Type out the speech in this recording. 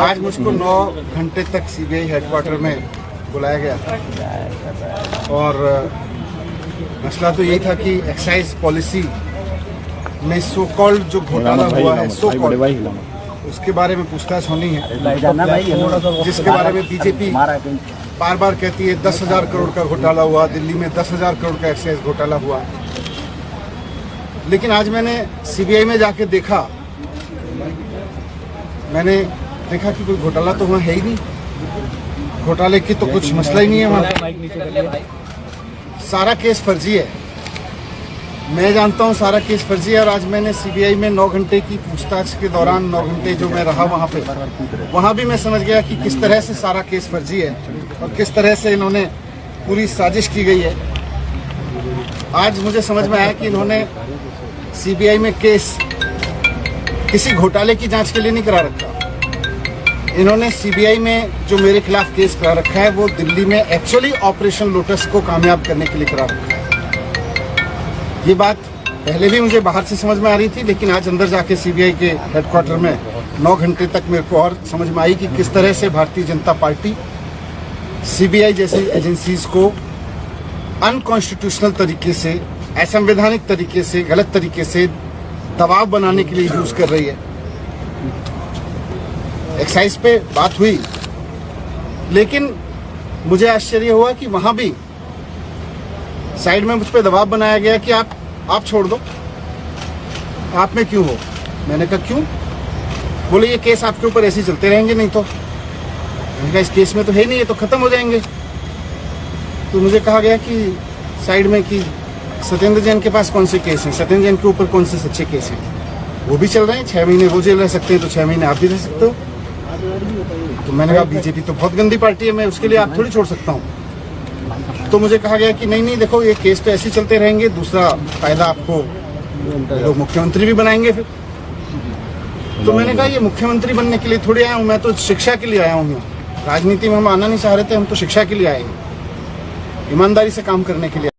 आज मुझको 9 घंटे तक सीबीआई हेडक्वार्टर में बुलाया गया था और मसला तो यही था कि एक्साइज पॉलिसी में सो कॉल्ड जो घोटाला हुआ है सो कॉल्ड उसके बारे में पूछताछ होनी है, जिसके बारे में बीजेपी बार बार कहती है 10,000 करोड़ का घोटाला हुआ, दिल्ली में 10,000 करोड़ का एक्साइज घोटाला हुआ। लेकिन आज मैंने सीबीआई में जाके देखा, मैंने देखा कि कोई घोटाला तो वहाँ है ही नहीं, घोटाले की तो कुछ मसला ही नहीं है वहाँ। सारा केस फर्जी है, मैं जानता हूँ सारा केस फर्जी है। और आज मैंने सीबीआई में 9 घंटे की पूछताछ के दौरान 9 घंटे जो मैं रहा वहाँ पे, वहाँ भी मैं समझ गया कि किस तरह से सारा केस फर्जी है और किस तरह से इन्होंने पूरी साजिश की गई है। आज मुझे समझ में आया कि इन्होंने सीबीआई में केस किसी घोटाले की जांच के लिए नहीं करा रखा। इन्होंने सीबीआई में जो मेरे खिलाफ केस करा रखा है वो दिल्ली में एक्चुअली ऑपरेशन लोटस को कामयाब करने के लिए करा रखा है। ये बात पहले भी मुझे बाहर से समझ में आ रही थी, लेकिन आज अंदर जाके सीबीआई के हेडक्वार्टर में 9 घंटे तक मेरे को और समझ में आई कि किस तरह से भारतीय जनता पार्टी सीबीआई जैसी एजेंसीज को अनकॉन्स्टिट्यूशनल तरीके से, असंवैधानिक तरीके से, गलत तरीके से दबाव बनाने के लिए यूज कर रही है। एक्साइज पे बात हुई, लेकिन मुझे आश्चर्य हुआ कि वहां भी साइड में मुझ पे दबाव बनाया गया कि आप छोड़ दो, आप में क्यों हो। मैंने कहा क्यों? बोले ये केस आपके ऊपर ऐसे ही चलते रहेंगे, नहीं तो। मैंने कहा इस केस में तो है नहीं, ये तो खत्म हो जाएंगे। तो मुझे कहा गया कि साइड में कि सत्येंद्र जैन के पास कौन से केस हैं, सत्येंद्र जैन के ऊपर कौन से सच्चे केस हैं, वो भी चल रहे हैं। 6 महीने वो जेल रह सकते हैं तो 6 महीने आप भी रह सकते हो। तो मैंने कहा बीजेपी तो बहुत गंदी पार्टी है, मैं उसके लिए आप थोड़ी छोड़ सकता हूँ। तो मुझे कहा गया कि नहीं देखो ये केस तो ऐसे ही चलते रहेंगे, दूसरा फायदा आपको लोग मुख्यमंत्री भी बनाएंगे फिर। तो मैंने कहा ये मुख्यमंत्री बनने के लिए थोड़ी आया हूँ, मैं तो शिक्षा के लिए आया हूँ। राजनीति में हम आना नहीं चाह रहे थे, हम तो शिक्षा के लिए आए हैं, ईमानदारी से काम करने के लिए।